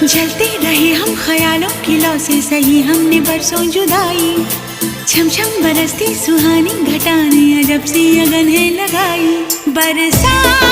जलते रहे हम ख्यालों की लौ से, सही हमने बरसों जुदाई। छम छम बरसती सुहानी घटाने, अजब सी अगन है लगाई। बरसा